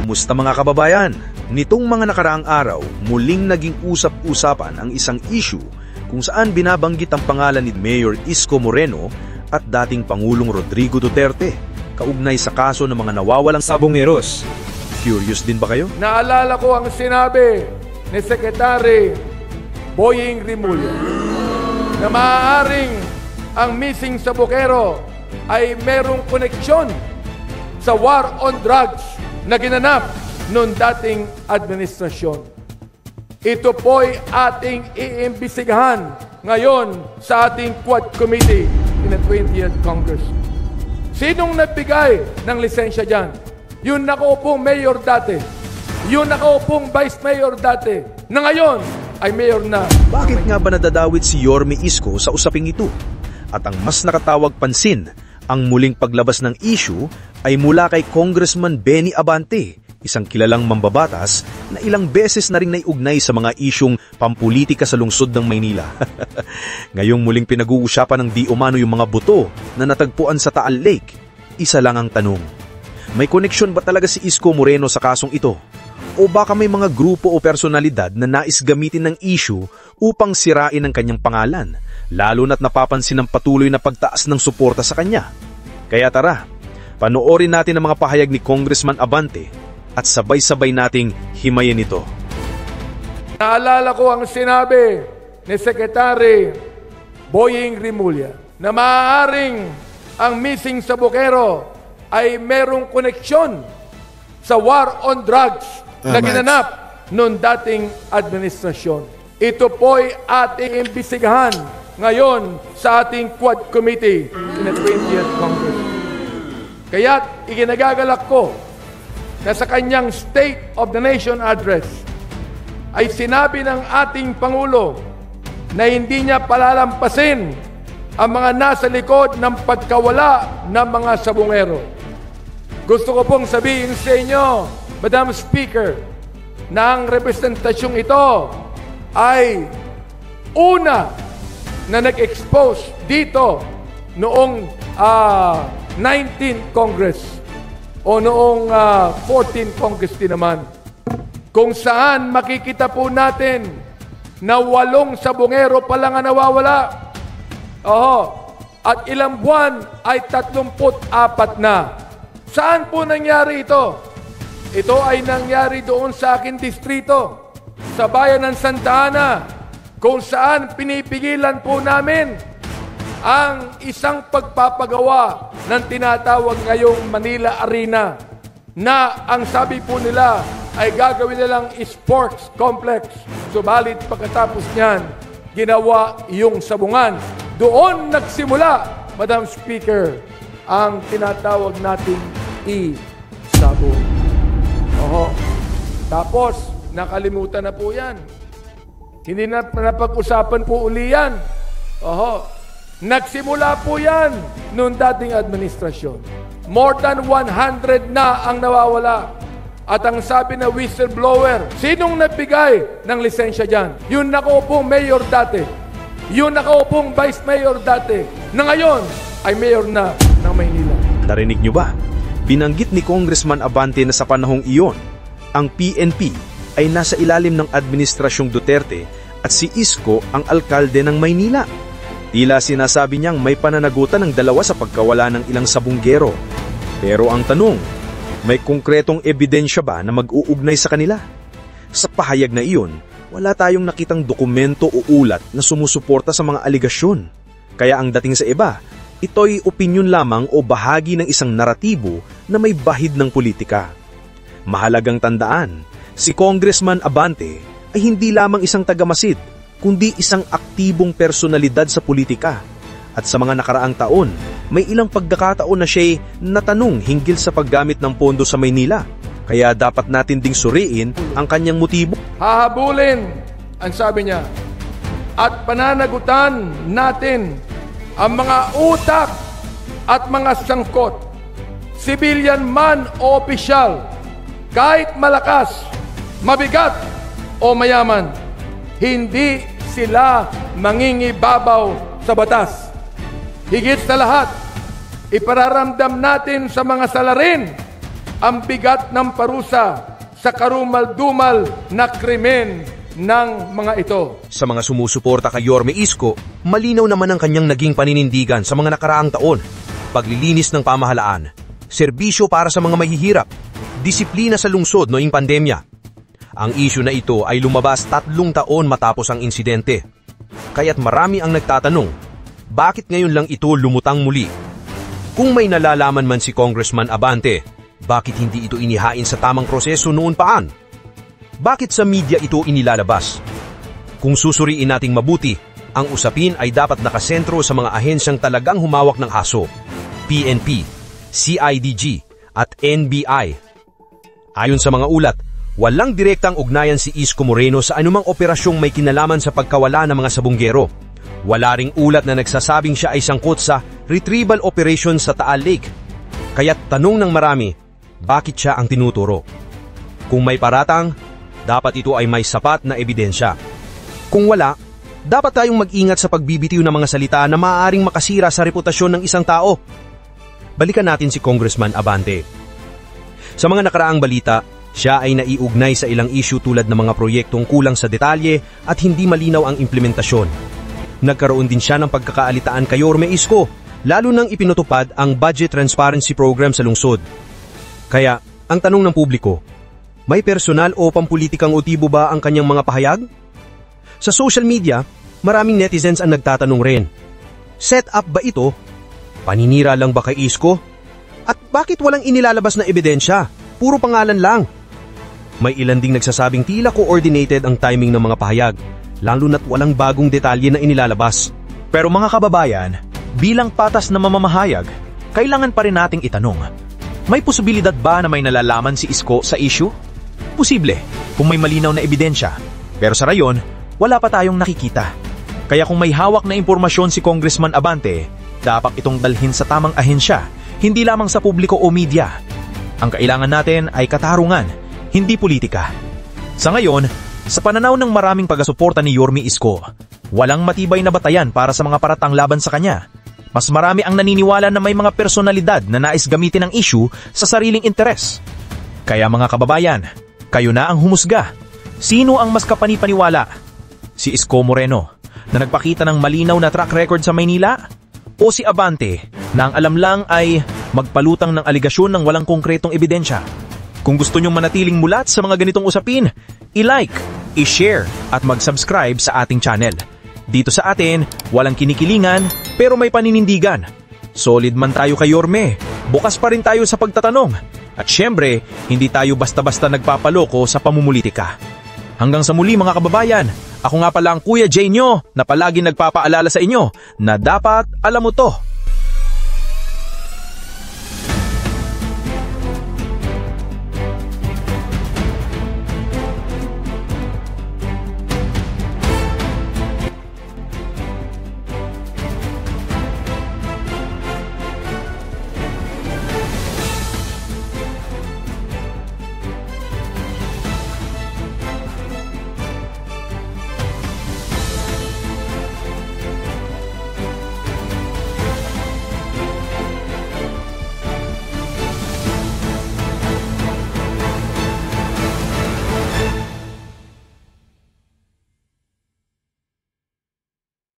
Kamusta mga kababayan? Nitong mga nakaraang araw, muling naging usap-usapan ang isang issue kung saan binabanggit ang pangalan ni Mayor Isko Moreno at dating Pangulong Rodrigo Duterte, kaugnay sa kaso ng mga nawawalang sabongeros. Curious din ba kayo? Naalala ko ang sinabi ni Secretary Boying Rimulya na maaaring ang missing sabongero ay merong koneksyon sa war on drugs na ginanap noong dating administrasyon. Ito po'y ating iimbestigahan ngayon sa ating Quad Committee in the 20th Congress. Sinong nagbigay ng lisensya dyan? Yung nakaupong mayor dati, yung nakaupong vice mayor dati, na ngayon ay mayor na. Bakit nga ba nadadawit si Yorme Isko sa usaping ito? At ang mas nakatawag pansin, ang muling paglabas ng issue ay mula kay Congressman Benny Abante, isang kilalang mambabatas na ilang beses na rin naiugnay sa mga isyung pampulitika sa lungsod ng Maynila. Ngayong muling pinag-uusapan ng di umano yung mga buto na natagpuan sa Taal Lake. Isa lang ang tanong, may koneksyon ba talaga si Isko Moreno sa kasong ito? O baka may mga grupo o personalidad na nais gamitin ng issue upang sirain ang kanyang pangalan, lalo na't napapansin ng patuloy na pagtaas ng suporta sa kanya? Kaya tara, panoorin natin ang mga pahayag ni Congressman Abante at sabay-sabay nating himayin ito. Naalala ko ang sinabi ni Secretary Boying Rimulya na maaaring ang missing sabongero ay merong koneksyon sa war on drugs na ginanap noong dating administrasyon. Ito po'y ating imbestigahan ngayon sa ating Quad Committee in the 20th Congress. Kaya't iginagagalak ko na sa kanyang State of the Nation Address ay sinabi ng ating Pangulo na hindi niya palalampasin ang mga nasa likod ng pagkawala ng mga sabongero. Gusto ko pong sabihin sa inyo, Madam Speaker, na ang representasyong ito ay una na nag-expose dito noong 19th Congress o noong 14th Congress din naman, kung saan makikita po natin na 8 sabongero pa lang ang nawawala. At ilang buwan ay 34 na. Saan po nangyari ito? Ito ay nangyari doon sa aking distrito, sa bayan ng Santa Ana, kung saan pinipigilan po namin ang isang pagpapagawa ng tinatawag ngayong Manila Arena na ang sabi po nila ay gagawin nilang sports complex. Subalit pagkatapos niyan, ginawa yung sabungan. Doon nagsimula, Madam Speaker, ang tinatawag nating i-sabong. Tapos, nakalimutan na po yan. Hindi na napag-usapan po uli yan. Nagsimula po yan noong dating administrasyon. More than 100 na ang nawawala. At ang sabi na whistleblower, sinong nagbigay ng lisensya dyan? Yung nakaupong mayor dati, yung nakaupong vice mayor dati, na ngayon ay mayor na ng Maynila. Narinig nyo ba? Binanggit ni Congressman Abante na sa panahong iyon, ang PNP ay nasa ilalim ng administrasyong Duterte at si Isko ang alkalde ng Maynila. Tila sinasabi niyang may pananagutan ng dalawa sa pagkawala ng ilang sabonggero. Pero ang tanong, may konkretong ebidensya ba na mag-uugnay sa kanila? Sa pahayag na iyon, wala tayong nakitang dokumento o ulat na sumusuporta sa mga aligasyon. Kaya ang dating sa iba, ito'y opinyon lamang o bahagi ng isang naratibo na may bahid ng politika. Mahalagang tandaan, si Congressman Abante ay hindi lamang isang tagamasid, kundi isang aktibong personalidad sa politika. At sa mga nakaraang taon, may ilang pagkakataon na siya'y natanong hinggil sa paggamit ng pondo sa Maynila. Kaya dapat natin ding suriin ang kanyang motibo. Hahabulin, ang sabi niya, at pananagutan natin ang mga utak at mga sangkot, civilian man o opisyal, kahit malakas, mabigat o mayaman, hindi sila mangingibabaw sa batas. Higit sa lahat, ipararamdam natin sa mga salarin ang bigat ng parusa sa karumal-dumal na krimen ng mga ito. Sa mga sumusuporta kay Yorme Isko, malinaw naman ang kanyang naging paninindigan sa mga nakaraang taon. Paglilinis ng pamahalaan, serbisyo para sa mga mahihirap, disiplina sa lungsod noong pandemya. Ang isyu na ito ay lumabas 3 taon matapos ang insidente. Kaya't marami ang nagtatanong, bakit ngayon lang ito lumutang muli? Kung may nalalaman man si Congressman Abante, bakit hindi ito inihain sa tamang proseso noon paan? Bakit sa media ito inilalabas? Kung susuriin nating mabuti, ang usapin ay dapat nakasentro sa mga ahensyang talagang humawak ng kaso, PNP, CIDG at NBI. Ayon sa mga ulat, walang direktang ugnayan si Isko Moreno sa anumang operasyong may kinalaman sa pagkawala ng mga sabunggero. Wala ring ulat na nagsasabing siya ay sangkot sa retrieval operation sa Taal Lake. Kaya't tanong ng marami, bakit siya ang tinuturo? Kung may paratang, dapat ito ay may sapat na ebidensya. Kung wala, dapat tayong mag-ingat sa pagbibitiw ng mga salita na maaaring makasira sa reputasyon ng isang tao. Balikan natin si Congressman Abante. Sa mga nakaraang balita, siya ay naiugnay sa ilang issue tulad ng mga proyektong kulang sa detalye at hindi malinaw ang implementasyon. Nagkaroon din siya ng pagkakaalitaan kay Yorme Isko, lalo nang ipinutupad ang Budget Transparency Program sa lungsod. Kaya, ang tanong ng publiko, may personal o pampulitikang motibo ba ang kanyang mga pahayag? Sa social media, maraming netizens ang nagtatanong rin. Set up ba ito? Paninira lang ba kay Isko? At bakit walang inilalabas na ebidensya? Puro pangalan lang. May ilan ding nagsasabing tila coordinated ang timing ng mga pahayag, lalo na't walang bagong detalye na inilalabas. Pero mga kababayan, bilang patas na mamamahayag, kailangan pa rin nating itanong, may posibilidad ba na may nalalaman si Isko sa issue? Posible, kung may malinaw na ebidensya. Pero sa rayon, wala pa tayong nakikita. Kaya kung may hawak na impormasyon si Congressman Abante, dapat itong dalhin sa tamang ahensya, hindi lamang sa publiko o media. Ang kailangan natin ay katarungan, hindi politika. Sa ngayon, sa pananaw ng maraming pagasuporta ni Yorme Isko, walang matibay na batayan para sa mga paratang laban sa kanya. Mas marami ang naniniwala na may mga personalidad na nais gamitin ang issue sa sariling interes. Kaya mga kababayan, kayo na ang humusga. Sino ang mas kapanipaniwala? Si Isko Moreno, na nagpakita ng malinaw na track record sa Maynila? O si Abante, na ang alam lang ay magpalutang ng aligasyon ng walang konkretong ebidensya? Kung gusto nyong manatiling mulat sa mga ganitong usapin, i-like, i-share at mag-subscribe sa ating channel. Dito sa atin, walang kinikilingan pero may paninindigan. Solid man tayo kay Yorme, bukas pa rin tayo sa pagtatanong. At syempre, hindi tayo basta-basta nagpapaloko sa pamumulitika. Hanggang sa muli mga kababayan, ako nga pala ang Kuya Jay nyo na palagi nagpapaalala sa inyo na dapat alam mo to.